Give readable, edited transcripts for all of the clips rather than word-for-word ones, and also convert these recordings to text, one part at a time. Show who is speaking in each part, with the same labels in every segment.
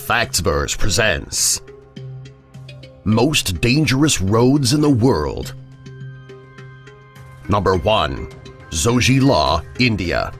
Speaker 1: Factsverse presents Most Dangerous Roads in the World. Number 1. Zojila, India.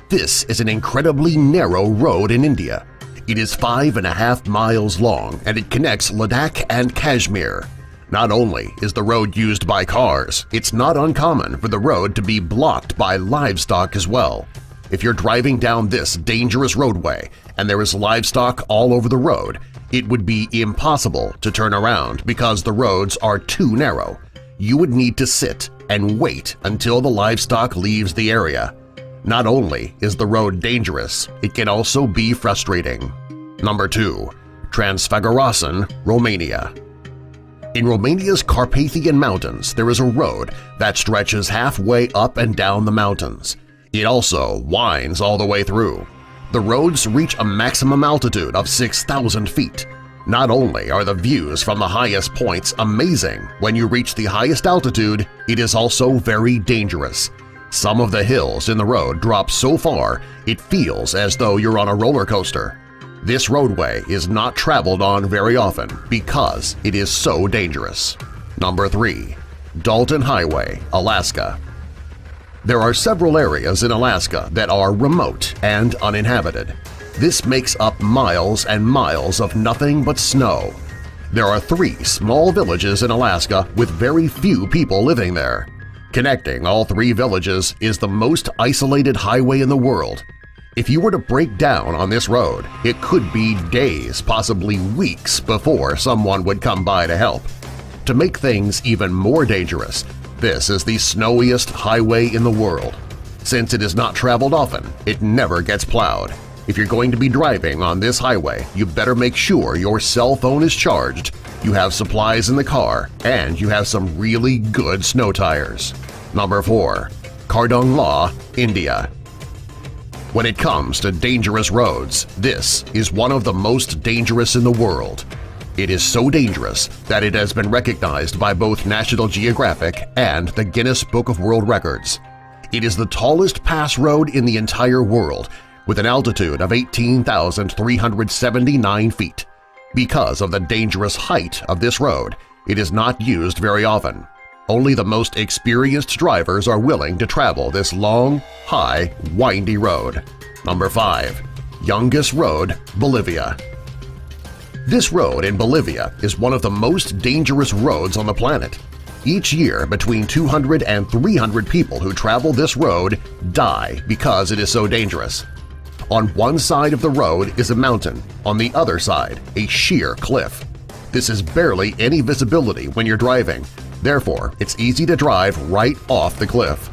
Speaker 1: This is an incredibly narrow road in India. It is 5.5 miles long and it connects Ladakh and Kashmir. Not only is the road used by cars, it's not uncommon for the road to be blocked by livestock as well. If you're driving down this dangerous roadway and there is livestock all over the road, it would be impossible to turn around because the roads are too narrow. You would need to sit and wait until the livestock leaves the area. Not only is the road dangerous, it can also be frustrating. Number 2. Transfiguration, Romania. In Romania's Carpathian Mountains, there is a road that stretches halfway up and down the mountains. It also winds all the way through. The roads reach a maximum altitude of 6,000 feet. Not only are the views from the highest points amazing when you reach the highest altitude, it is also very dangerous. Some of the hills in the road drop so far it feels as though you're on a roller coaster. This roadway is not traveled on very often because it is so dangerous. Number 3. Dalton Highway, Alaska. There are several areas in Alaska that are remote and uninhabited. This makes up miles and miles of nothing but snow. There are 3 small villages in Alaska with very few people living there. Connecting all 3 villages is the most isolated highway in the world. If you were to break down on this road, it could be days, possibly weeks, before someone would come by to help. To make things even more dangerous, this is the snowiest highway in the world. Since it is not traveled often, it never gets plowed. If you're going to be driving on this highway, you better make sure your cell phone is charged, you have supplies in the car, and you have some really good snow tires. Number 4. Kardungla, India. When it comes to dangerous roads, this is one of the most dangerous in the world. It is so dangerous that it has been recognized by both National Geographic and the Guinness Book of World Records. It is the tallest pass road in the entire world, with an altitude of 18,379 feet. Because of the dangerous height of this road, it is not used very often. Only the most experienced drivers are willing to travel this long, high, windy road. Number 5. Yungas Road, Bolivia. This road in Bolivia is one of the most dangerous roads on the planet. Each year, between 200 and 300 people who travel this road die because it is so dangerous. On one side of the road is a mountain, on the other side a sheer cliff. This is barely any visibility when you're driving, therefore it's easy to drive right off the cliff.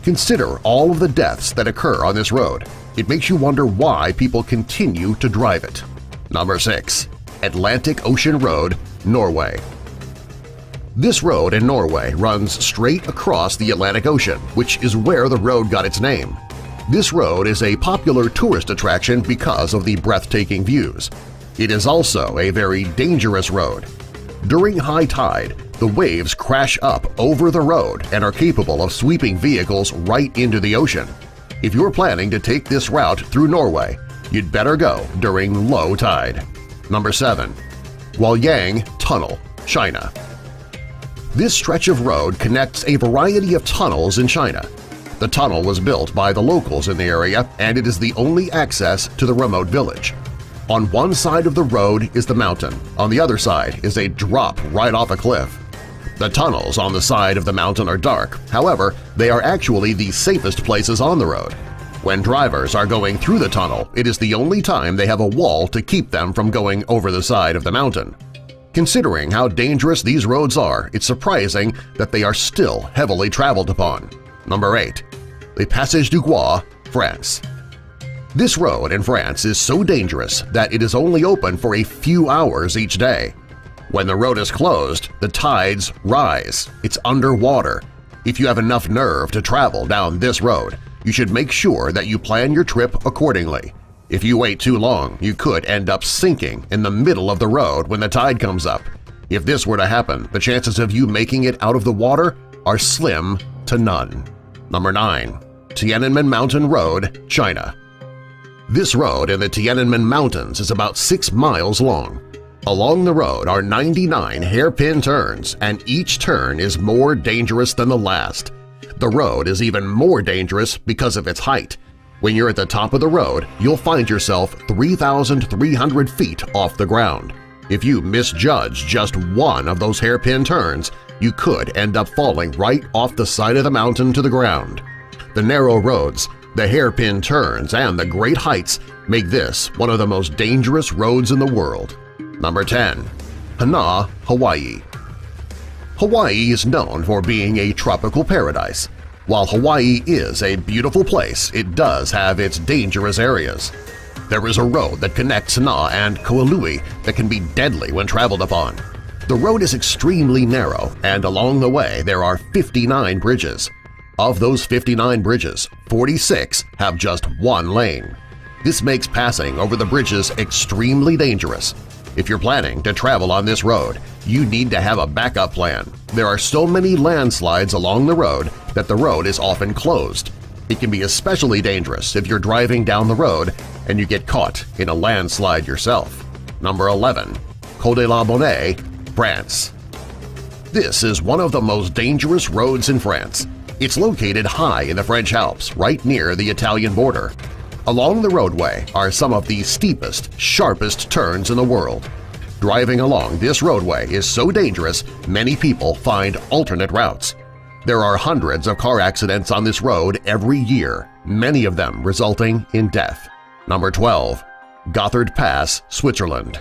Speaker 1: Consider all of the deaths that occur on this road. It makes you wonder why people continue to drive it. Number 6. Atlantic Ocean Road, Norway. This road in Norway runs straight across the Atlantic Ocean, which is where the road got its name. This road is a popular tourist attraction because of the breathtaking views. It is also a very dangerous road. During high tide, the waves crash up over the road and are capable of sweeping vehicles right into the ocean. If you're planning to take this route through Norway, you'd better go during low tide. Number 7. Huaiyang Tunnel, China. This stretch of road connects a variety of tunnels in China. The tunnel was built by the locals in the area and it is the only access to the remote village. On one side of the road is the mountain, on the other side is a drop right off a cliff. The tunnels on the side of the mountain are dark, however, they are actually the safest places on the road. When drivers are going through the tunnel, it is the only time they have a wall to keep them from going over the side of the mountain. Considering how dangerous these roads are, it's surprising that they are still heavily traveled upon. Number 8. Le Passage du Gois, France. This road in France is so dangerous that it is only open for a few hours each day. When the road is closed, the tides rise. It's underwater. If you have enough nerve to travel down this road, you should make sure that you plan your trip accordingly. If you wait too long, you could end up sinking in the middle of the road when the tide comes up. If this were to happen, the chances of you making it out of the water are slim to none. Number 9. Tiananmen Mountain Road, China. This road in the Tiananmen Mountains is about 6 miles long. Along the road are 99 hairpin turns, and each turn is more dangerous than the last. The road is even more dangerous because of its height. When you're at the top of the road, you'll find yourself 3,300 feet off the ground. If you misjudge just one of those hairpin turns, you could end up falling right off the side of the mountain to the ground. The narrow roads, the hairpin turns, and the great heights make this one of the most dangerous roads in the world. Number 10. Hana Hawaii. Hawaii is known for being a tropical paradise. While Hawaii is a beautiful place, it does have its dangerous areas. There is a road that connects Hana and Kauai that can be deadly when traveled upon. The road is extremely narrow, and along the way there are 59 bridges. Of those 59 bridges, 46 have just one lane. This makes passing over the bridges extremely dangerous. If you're planning to travel on this road, you need to have a backup plan. There are so many landslides along the road that the road is often closed. It can be especially dangerous if you're driving down the road and you get caught in a landslide yourself. Number 11. Codello France. This is one of the most dangerous roads in France. It's located high in the French Alps, right near the Italian border. Along the roadway are some of the steepest, sharpest turns in the world. Driving along this roadway is so dangerous many people find alternate routes. There are hundreds of car accidents on this road every year, many of them resulting in death. Number 12. Gotthard Pass, Switzerland.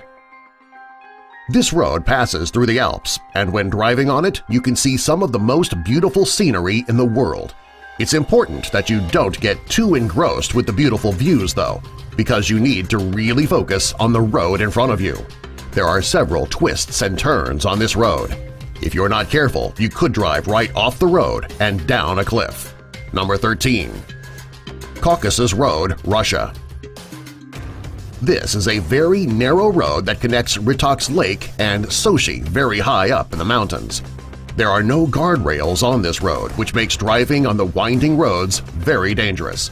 Speaker 1: This road passes through the Alps, and when driving on it, you can see some of the most beautiful scenery in the world. It's important that you don't get too engrossed with the beautiful views, though, because you need to really focus on the road in front of you. There are several twists and turns on this road. If you're not careful, you could drive right off the road and down a cliff. Number 13. Caucasus Road, Russia. This is a very narrow road that connects Ritox Lake and Sochi very high up in the mountains. There are no guardrails on this road, which makes driving on the winding roads very dangerous.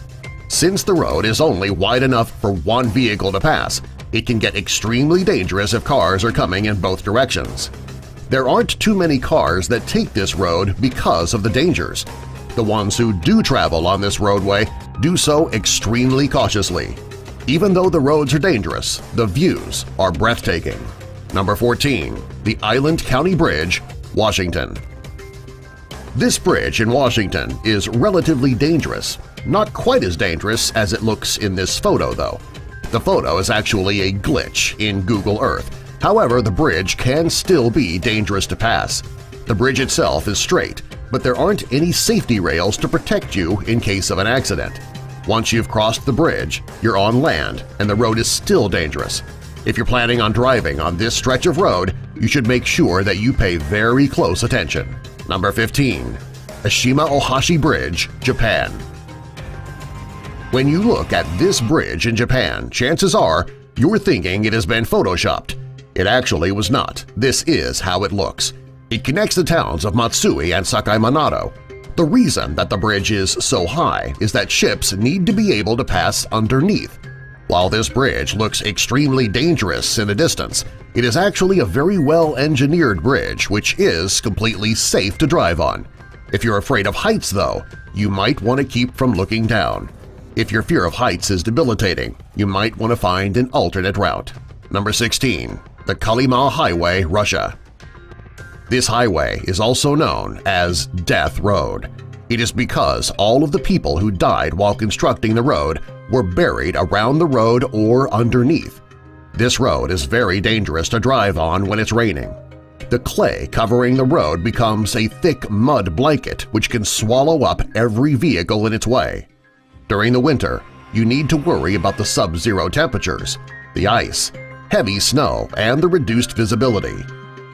Speaker 1: Since the road is only wide enough for one vehicle to pass, it can get extremely dangerous if cars are coming in both directions. There aren't too many cars that take this road because of the dangers. The ones who do travel on this roadway do so extremely cautiously. Even though the roads are dangerous, the views are breathtaking. Number 14. The Island County Bridge, Washington. This bridge in Washington is relatively dangerous. Not quite as dangerous as it looks in this photo, though. The photo is actually a glitch in Google Earth. However, the bridge can still be dangerous to pass. The bridge itself is straight, but there aren't any safety rails to protect you in case of an accident. Once you've crossed the bridge, you're on land and the road is still dangerous. If you're planning on driving on this stretch of road, you should make sure that you pay very close attention. Number 15. Ashima Ohashi Bridge, Japan. When you look at this bridge in Japan, chances are you're thinking it has been photoshopped. It actually was not. This is how it looks. It connects the towns of Matsui and Sakaimanado. The reason that the bridge is so high is that ships need to be able to pass underneath. While this bridge looks extremely dangerous in the distance, it is actually a very well-engineered bridge which is completely safe to drive on. If you're afraid of heights, though, you might want to keep from looking down. If your fear of heights is debilitating, you might want to find an alternate route. Number 16. The Kalima Highway, Russia. This highway is also known as Death Road. It is because all of the people who died while constructing the road were buried around the road or underneath. This road is very dangerous to drive on when it's raining. The clay covering the road becomes a thick mud blanket which can swallow up every vehicle in its way. During the winter, you need to worry about the sub-zero temperatures, the ice, heavy snow, and the reduced visibility.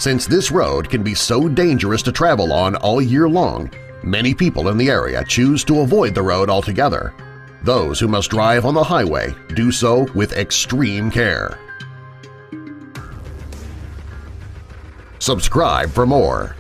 Speaker 1: Since this road can be so dangerous to travel on all year long, many people in the area choose to avoid the road altogether. Those who must drive on the highway do so with extreme care. Subscribe for more.